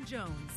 Ryan Jones.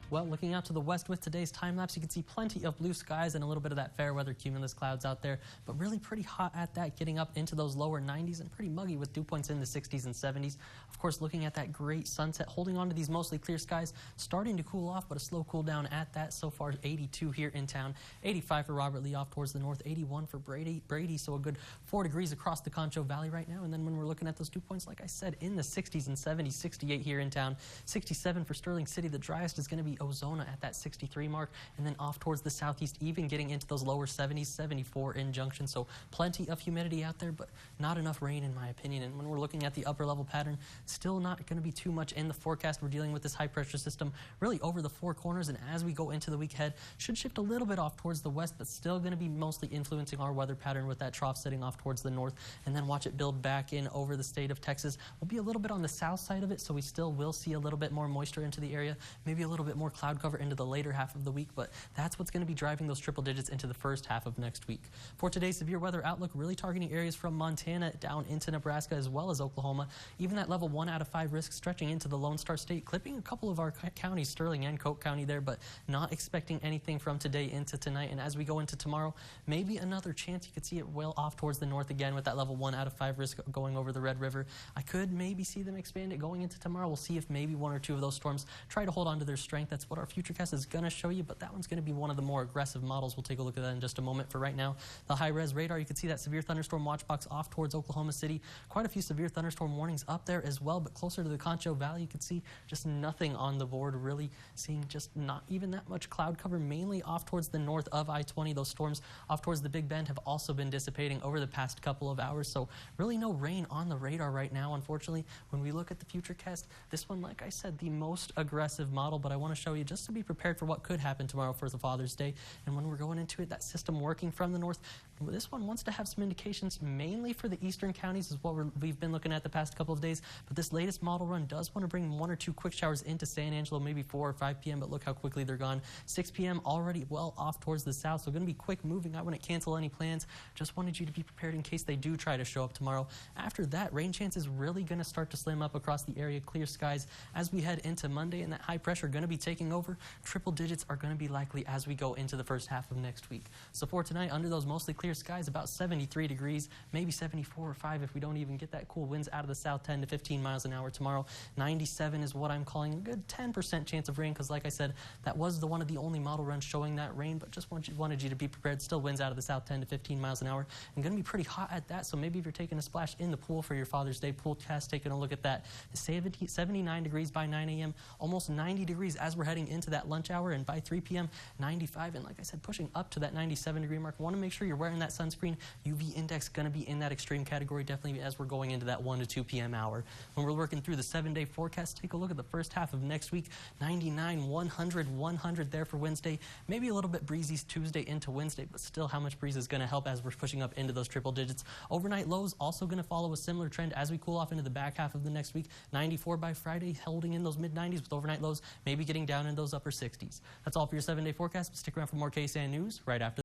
Well, looking out to the west with today's time lapse, you can see plenty of blue skies and a little bit of that fair weather cumulus clouds out there, but really pretty hot at that, getting up into those lower 90s and pretty muggy with dew points in the 60s and 70s. Of course, looking at that great sunset, holding on to these mostly clear skies, starting to cool off, but a slow cool down at that. So far, 82 here in town, 85 for Robert Lee off towards the north, 81 for Brady, so a good 4 degrees across the Concho Valley right now. And then when we're looking at those dew points, like I said, in the 60s and 70s, 68 here in town, 67 for Sterling City. The driest is going to be Ozona at that 63 mark, and then off towards the southeast, even getting into those lower 70s, 74 in Junction. So plenty of humidity out there, but not enough rain in my opinion. And when we're looking at the upper level pattern, still not going to be too much in the forecast. We're dealing with this high pressure system really over the four corners, and as we go into the week ahead, should shift a little bit off towards the west, but still going to be mostly influencing our weather pattern with that trough sitting off towards the north, and then watch it build back in over the state of Texas. We'll be a little bit on the south side of it, so we still will see a little bit more moisture into the area, maybe a little bit more cloud cover into the later half of the week, but that's what's going to be driving those triple digits into the first half of next week. For today's severe weather outlook, really targeting areas from Montana down into Nebraska as well as Oklahoma. Even that level 1 out of 5 risk stretching into the Lone Star State, clipping a couple of our counties, Sterling and Coke County there, but not expecting anything from today into tonight. And as we go into tomorrow, maybe another chance you could see it well off towards the north again with that level 1 out of 5 risk going over the Red River. I could maybe see them expand it going into tomorrow. We'll see if maybe 1 or 2 of those storms try to hold on to their strength. That's what our futurecast is going to show you, but that one's going to be one of the more aggressive models. We'll take a look at that in just a moment. For right now, the high-res radar, you can see that severe thunderstorm watch box off towards Oklahoma City. Quite a few severe thunderstorm warnings up there as well, but closer to the Concho Valley, you can see just nothing on the board, really seeing just not even that much cloud cover, mainly off towards the north of I-20. Those storms off towards the Big Bend have also been dissipating over the past couple of hours, so really no rain on the radar right now, unfortunately. When we look at the futurecast, this one, like I said, the most aggressive model, but I want to show you just to be prepared for what could happen tomorrow for the Father's Day. And when we're going into it, that system working from the north, this one wants to have some indications mainly for the eastern counties is what we've been looking at the past couple of days. But this latest model run does want to bring 1 or 2 quick showers into San Angelo, maybe 4 or 5 p.m., but look how quickly they're gone. 6 p.m. already well off towards the south, so going to be quick moving. I wouldn't cancel any plans. Just wanted you to be prepared in case they do try to show up tomorrow. After that, rain chance is really going to start to slam up across the area, clear skies as we head into Monday, and that high pressure going to be taking over. Triple digits are going to be likely as we go into the first half of next week. So for tonight, under those mostly clear skies, about 73 degrees, maybe 74 or 5 if we don't even get that cool winds out of the south, 10 to 15 miles an hour tomorrow. 97 is what I'm calling a good 10% chance of rain, because like I said, that was one of the only model runs showing that rain, but just wanted you to be prepared. Still winds out of the south, 10 to 15 miles an hour, and going to be pretty hot at that. So maybe if you're taking a splash in the pool for your Father's Day pool cast, taking a look at that. 79 degrees by 9 a.m., almost 90 degrees as we're heading into that lunch hour, and by 3 p.m., 95, and like I said, pushing up to that 97 degree mark. Want to make sure you're wearing that sunscreen. UV index going to be in that extreme category, definitely as we're going into that 1 to 2 p.m. hour. When we're working through the 7-day forecast, take a look at the first half of next week. 99, 100, 100 there for Wednesday. Maybe a little bit breezy Tuesday into Wednesday, but still how much breeze is going to help as we're pushing up into those triple digits. Overnight lows also going to follow a similar trend as we cool off into the back half of the next week. 94 by Friday, holding in those mid-90s with overnight lows, maybe getting down in those upper 60s. That's all for your 7-day forecast. Stick around for more KSAN news right after